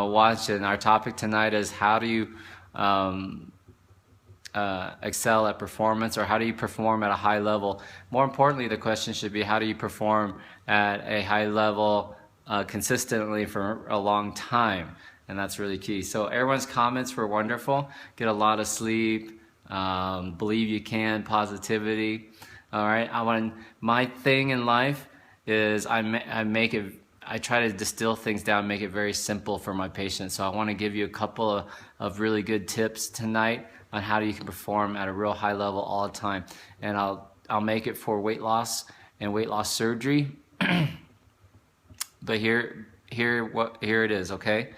watch, and our topic tonight is how do you excel at performance, or how do you perform at a high level? More importantly, the question should be, how do you perform at a high level consistently for a long time? And that's really key. So everyone's comments were wonderful. Get a lot of sleep, believe you can, positivity. All right, my thing in life is I try to distill things down, make it very simple for my patients. So I want to give you a couple of really good tips tonight on how you can perform at a real high level all the time. And I'll make it for weight loss and weight loss surgery. But here it is, okay?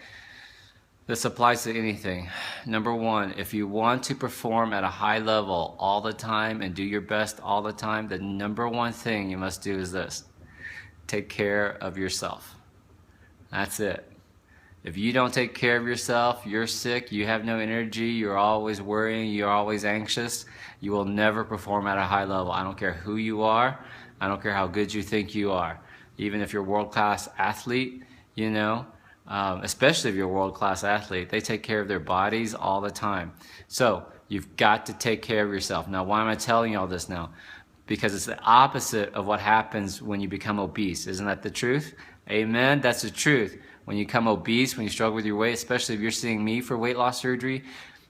This applies to anything. Number one, if you want to perform at a high level all the time and do your best all the time, the number one thing you must do is this: take care of yourself. That's it. If you don't take care of yourself, you're sick, you have no energy, you're always worrying, you're always anxious, you will never perform at a high level. I don't care who you are. I don't care how good you think you are. Even if you're a world-class athlete, you know, especially if you're a world-class athlete, they take care of their bodies all the time. So you've got to take care of yourself. Now, why am I telling you all this now? Because it's the opposite of what happens when you become obese. Isn't that the truth? Amen? That's the truth. When you become obese, when you struggle with your weight, especially if you're seeing me for weight loss surgery,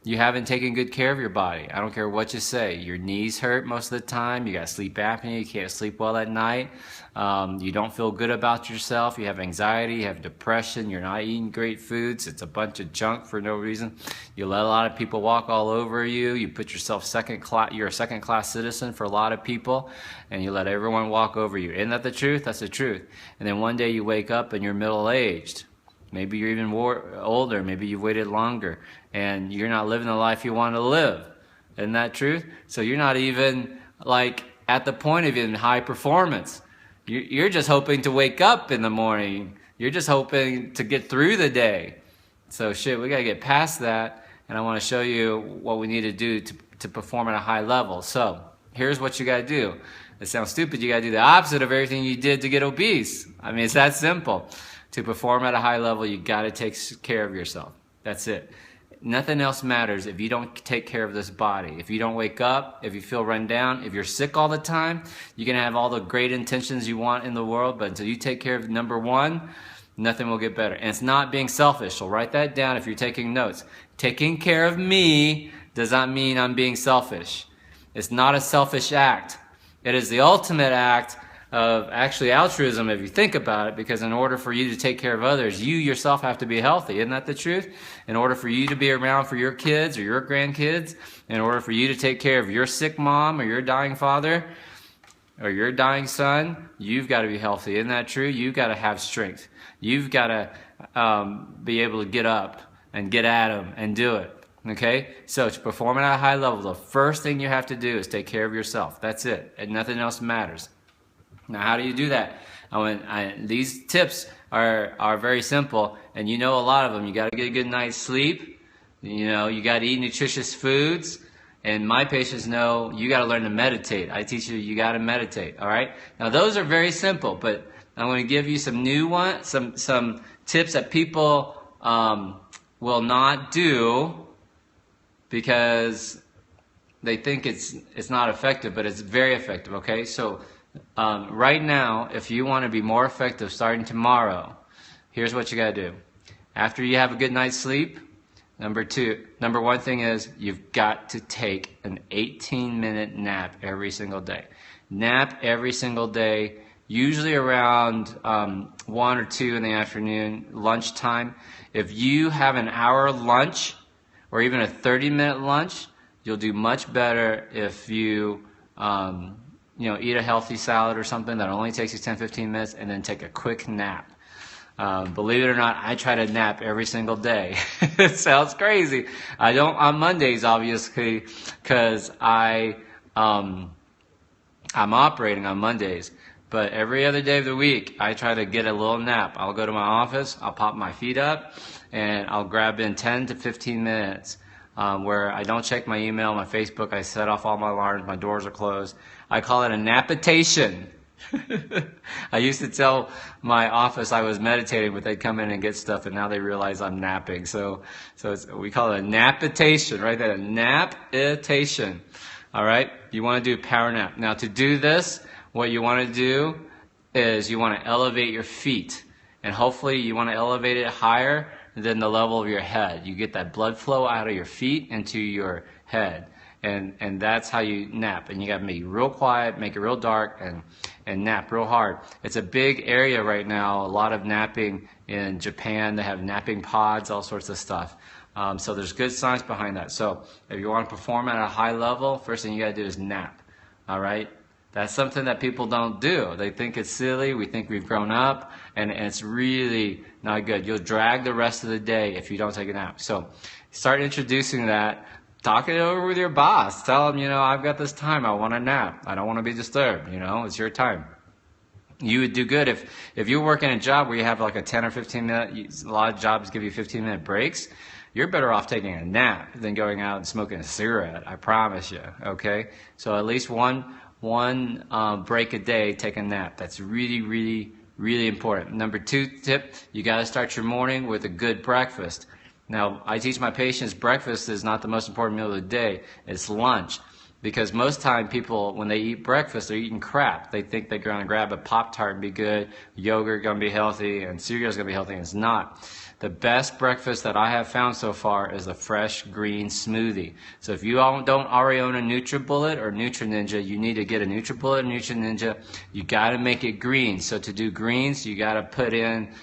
you haven't taken good care of your body. I don't care what you say. Your knees hurt most of the time. You got sleep apnea. You can't sleep well at night. You don't feel good about yourself. You have anxiety. You have depression. You're not eating great foods. It's a bunch of junk for no reason. You let a lot of people walk all over you. You put yourself second class. You're a second-class citizen for a lot of people, and you let everyone walk over you. Isn't that the truth? That's the truth. And then one day you wake up and you're middle-aged. Maybe you're even older. Maybe you've waited longer, and you're not living the life you want to live. Isn't that truth? So you're not even like at the point of in high performance. You're just hoping to wake up in the morning. You're just hoping to get through the day. So shit, we got to get past that, and I want to show you what we need to do to perform at a high level. So here's what you got to do. It sounds stupid. You got to do the opposite of everything you did to get obese. I mean, it's that simple. To perform at a high level, you got to take care of yourself. That's it. Nothing else matters if you don't take care of this body. If you don't wake up, if you feel run down, if you're sick all the time, you can have all the great intentions you want in the world, but until you take care of number one, nothing will get better. And it's not being selfish, so write that down if you're taking notes. Taking care of me does not mean I'm being selfish. It's not a selfish act. It is the ultimate act of actually altruism if you think about it, because in order for you to take care of others, you yourself have to be healthy. Isn't that the truth? In order for you to be around for your kids or your grandkids, in order for you to take care of your sick mom or your dying father or your dying son, you've got to be healthy. Isn't that true? You've got to have strength. You've got to be able to get up and get at them and do it. Okay? So to perform at a high level, the first thing you have to do is take care of yourself. That's it. And nothing else matters. Now, how do you do that? These tips are very simple, and you know a lot of them. You got to get a good night's sleep. You know, you got to eat nutritious foods. And my patients know you got to learn to meditate. I teach you got to meditate. All right. Now, those are very simple, but I'm going to give you some new ones, some tips that people will not do because they think it's not effective, but it's very effective. Okay, so. Right now, if you want to be more effective starting tomorrow, here's what you got to do. After you have a good night's sleep, number one thing is you've got to take an 18-minute nap every single day. Nap every single day, usually around 1 or 2 in the afternoon, lunchtime. If you have an hour lunch or even a 30-minute lunch, you'll do much better if you eat a healthy salad or something that only takes you 10-15 minutes, and then take a quick nap. Believe it or not, I try to nap every single day. It sounds crazy. I don't on Mondays, obviously, because I'm operating on Mondays. But every other day of the week, I try to get a little nap. I'll go to my office, I'll pop my feet up, and I'll grab in 10 to 15 minutes where I don't check my email, my Facebook. I set off all my alarms, my doors are closed. I call it a napitation. I used to tell my office I was meditating, but they'd come in and get stuff, and now they realize I'm napping. So we call it a napitation, right? That a napitation. All right? You want to do a power nap. Now, to do this, what you want to do is you want to elevate your feet. And hopefully you want to elevate it higher than the level of your head. You get that blood flow out of your feet into your head. And that's how you nap. And you got to make it real quiet, make it real dark, and nap real hard. It's a big area right now. A lot of napping in Japan. They have napping pods, all sorts of stuff. So there's good science behind that. So if you want to perform at a high level, first thing you got to do is nap. All right? That's something that people don't do. They think it's silly. We think we've grown up, and it's really not good. You'll drag the rest of the day if you don't take a nap. So start introducing that. Talk it over with your boss. Tell them, I've got this time. I want a nap. I don't want to be disturbed. It's your time. You would do good if you work in a job where you have like a 10 or 15 minute, a lot of jobs give you 15-minute breaks. You're better off taking a nap than going out and smoking a cigarette. I promise you. Okay? So at least one break a day, take a nap. That's really, really, really important. Number 2 tip, you got to start your morning with a good breakfast. Now, I teach my patients breakfast is not the most important meal of the day. It's lunch. Because most time people, when they eat breakfast, they're eating crap. They think they're going to grab a Pop-Tart and be good, yogurt going to be healthy, and cereal is going to be healthy, and it's not. The best breakfast that I have found so far is a fresh green smoothie. So if you don't already own a NutriBullet or Nutri-Ninja, you need to get a NutriBullet or Nutri-Ninja. You got to make it green. So to do greens, you got to put in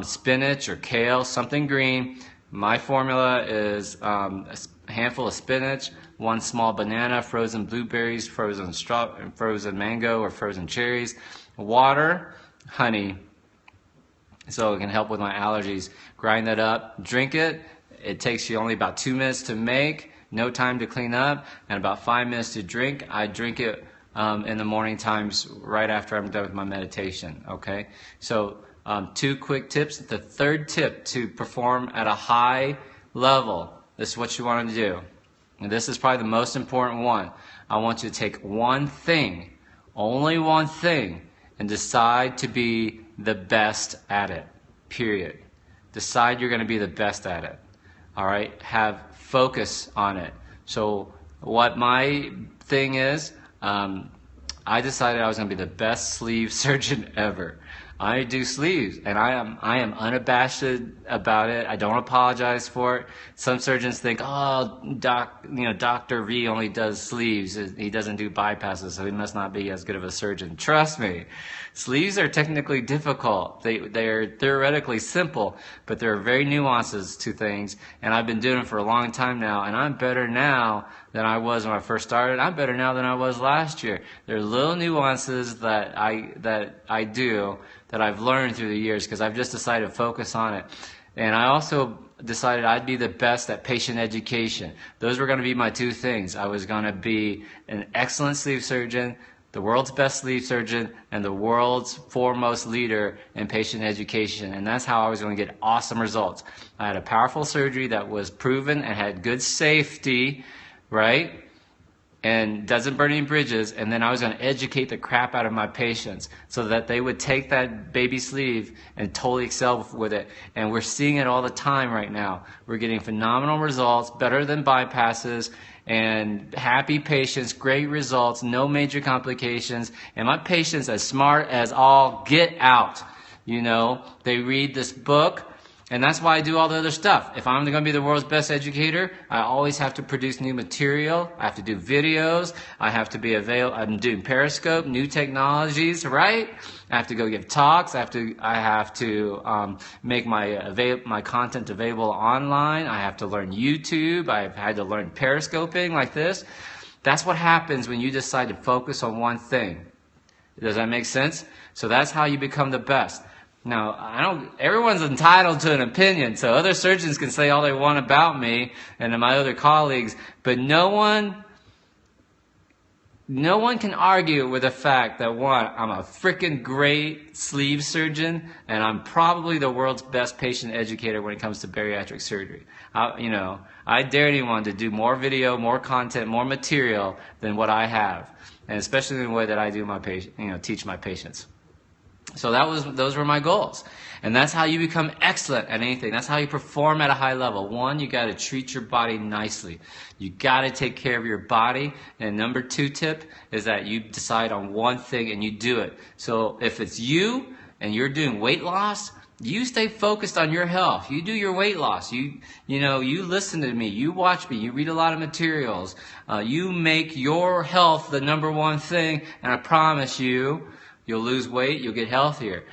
spinach or kale, something green. My formula is a handful of spinach, 1 small banana, frozen blueberries, frozen mango or frozen cherries, water, honey, so it can help with my allergies. Grind that up, drink it. It takes you only about 2 minutes to make, no time to clean up, and about 5 minutes to drink. I drink it in the morning times right after I'm done with my meditation, okay? So 2 quick tips. The 3rd tip to perform at a high level, this is what you want to do. And this is probably the most important one. I want you to take one thing, only one thing, and decide to be the best at it, period. Decide you're going to be the best at it. All right? Have focus on it. So what my thing is, I decided I was going to be the best sleeve surgeon ever. I do sleeves, and I am unabashed about it. I don't apologize for it. Some surgeons think, oh, Dr. V only does sleeves. He doesn't do bypasses, so he must not be as good of a surgeon. Trust me, sleeves are technically difficult. They are theoretically simple, but there are very nuances to things, and I've been doing it for a long time now, and I'm better now than I was when I first started. I'm better now than I was last year. There are little nuances that I do that I've learned through the years because I've just decided to focus on it. And I also decided I'd be the best at patient education. Those were going to be my 2 things. I was going to be an excellent sleeve surgeon, the world's best sleeve surgeon, and the world's foremost leader in patient education. And that's how I was going to get awesome results. I had a powerful surgery that was proven and had good safety, right? And doesn't burn any bridges, and then I was going to educate the crap out of my patients so that they would take that baby sleeve and totally excel with it. And we're seeing it all the time right now. We're getting phenomenal results, better than bypasses, and happy patients, great results, no major complications, and my patients as smart as all get out. They read this book. And that's why I do all the other stuff. If I'm going to be the world's best educator, I always have to produce new material. I have to do videos. I have to be available. I'm doing Periscope, new technologies, right? I have to go give talks. I have to make my content available online. I have to learn YouTube. I've had to learn Periscoping like this. That's what happens when you decide to focus on one thing. Does that make sense? So that's how you become the best. Now, everyone's entitled to an opinion, so other surgeons can say all they want about me and my other colleagues, but no one No one can argue with the fact that, one, I'm a freaking great sleeve surgeon, and I'm probably the world's best patient educator when it comes to bariatric surgery. I dare anyone to do more video, more content, more material than what I have, and especially in the way that I do my teach my patients. So those were my goals. And that's how you become excellent at anything. That's how you perform at a high level. One, you got to treat your body nicely. You got to take care of your body. And number 2 tip is that you decide on one thing and you do it. So if it's you and you're doing weight loss, you stay focused on your health. You do your weight loss. You listen to me. You watch me. You read a lot of materials. You make your health the number 1 thing, and I promise you, you'll lose weight. You'll get healthier.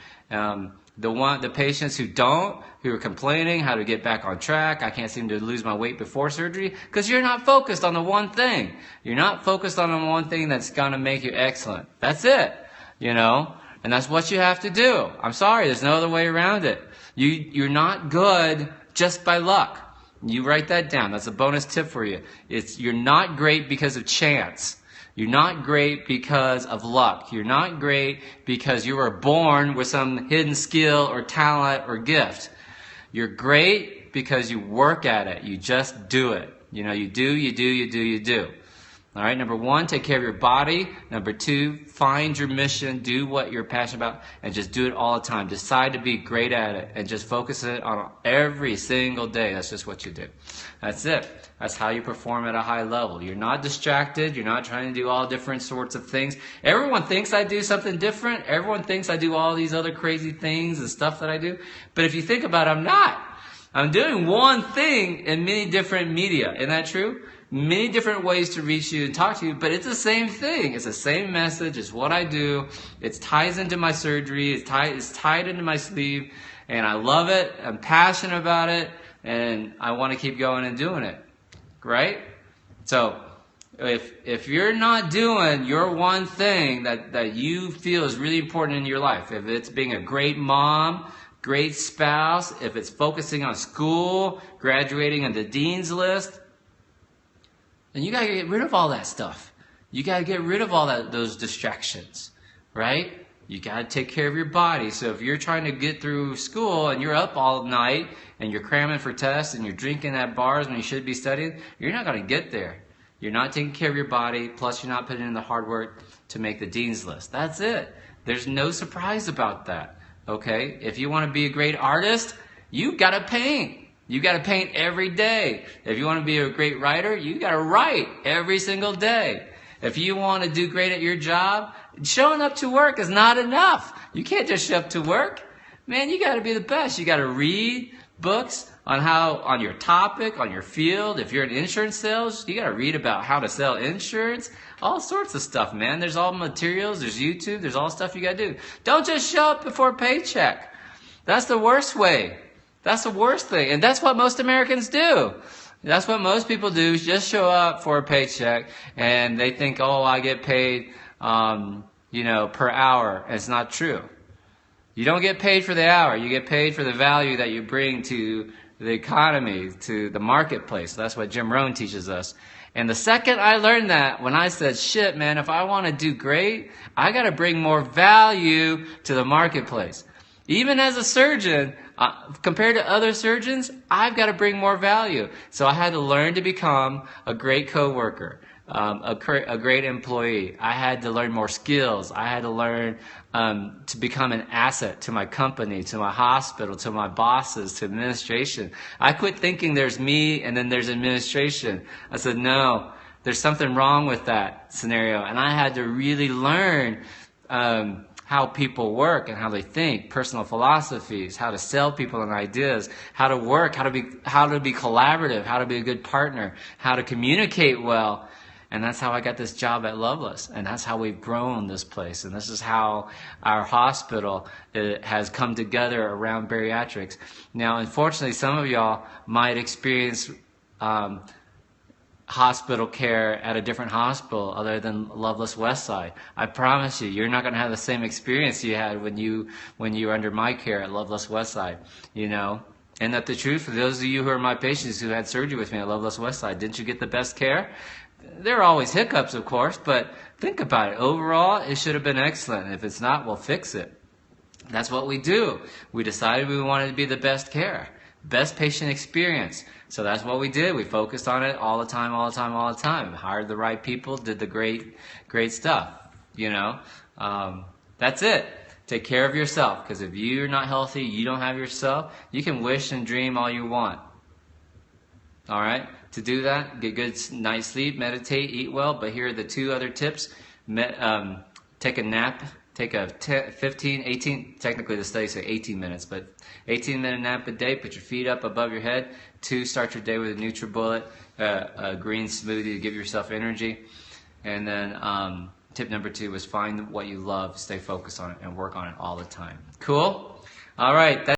The patients who are complaining how to get back on track, I can't seem to lose my weight before surgery, because you're not focused on the one thing. You're not focused on the one thing that's going to make you excellent. That's it, and that's what you have to do. I'm sorry, there's no other way around it. You're not good just by luck. You write that down. That's a bonus tip for you. You're not great because of chance. You're not great because of luck. You're not great because you were born with some hidden skill or talent or gift. You're great because you work at it. You just do it. You do. All right, number 1, take care of your body. Number 2, find your mission, do what you're passionate about, and just do it all the time. Decide to be great at it and just focus it on every single day. That's just what you do. That's it. That's how you perform at a high level. You're not distracted. You're not trying to do all different sorts of things. Everyone thinks I do something different. Everyone thinks I do all these other crazy things and stuff that I do. But if you think about it, I'm not. I'm doing one thing in many different media. Isn't that true? Many different ways to reach you and talk to you, but it's the same thing. It's the same message. It's what I do. It ties into my surgery. It's tied into my sleeve, and I love it. I'm passionate about it, and I want to keep going and doing it. Right? So if you're not doing your one thing that you feel is really important in your life, if it's being a great mom, great spouse, if it's focusing on school, graduating on the dean's list, then you got to get rid of all that stuff. You got to get rid of all those distractions, right? You got to take care of your body. So if you're trying to get through school and you're up all night and you're cramming for tests and you're drinking at bars when you should be studying, you're not going to get there. You're not taking care of your body, plus you're not putting in the hard work to make the dean's list. That's it. There's no surprise about that, okay? If you want to be a great artist, you got to paint. You got to paint every day. If you want to be a great writer, you got to write every single day. If you want to do great at your job, showing up to work is not enough. You can't just show up to work. Man, you got to be the best. You got to read books on your topic, on your field. If you're in insurance sales, you got to read about how to sell insurance. All sorts of stuff, man. There's all materials. There's YouTube. There's all stuff you got to do. Don't just show up before a paycheck. That's the worst way. That's the worst thing. And that's what most Americans do. That's what most people do, is just show up for a paycheck and they think, oh, I get paid, per hour. And it's not true. You don't get paid for the hour. You get paid for the value that you bring to the economy, to the marketplace. That's what Jim Rohn teaches us. And the second I learned that, when I said, shit, man, if I want to do great, I got to bring more value to the marketplace. Even as a surgeon, compared to other surgeons, I've got to bring more value. So I had to learn to become a great coworker, a great employee. I had to learn more skills. I had to learn to become an asset to my company, to my hospital, to my bosses, to administration. I quit thinking there's me and then there's administration. I said, no, there's something wrong with that scenario. And I had to really learn how people work and how they think, personal philosophies, how to sell people and ideas, how to work, how to be collaborative, how to be a good partner, how to communicate well. And that's how I got this job at Loveless. And that's how we've grown this place. And this is how our hospital has come together around bariatrics. Now, unfortunately, some of y'all might experience hospital care at a different hospital other than Loveless Westside. I promise you, you're not going to have the same experience you had when you were under my care at Loveless Westside, And that the truth, for those of you who are my patients who had surgery with me at Loveless Westside, didn't you get the best care? There are always hiccups, of course, but Think about it. Overall, it should have been excellent. If it's not, we'll fix it. That's what we do. We decided we wanted to be the best care, best patient experience. So that's what we did. We focused on it all the time, all the time, all the time. Hired the right people, did the great stuff. You know, that's it. Take care of yourself, because if you're not healthy, you don't have yourself, you can wish and dream all you want. All right? To do that, get good night's sleep, meditate, eat well. But here are the 2 other tips. Take a nap. Take a 15, 18, technically the studies say 18 minutes, but 18-minute nap a day. Put your feet up above your head. 2, start your day with a NutriBullet, a green smoothie to give yourself energy. And then tip number 2 was find what you love, stay focused on it, and work on it all the time. Cool? All right.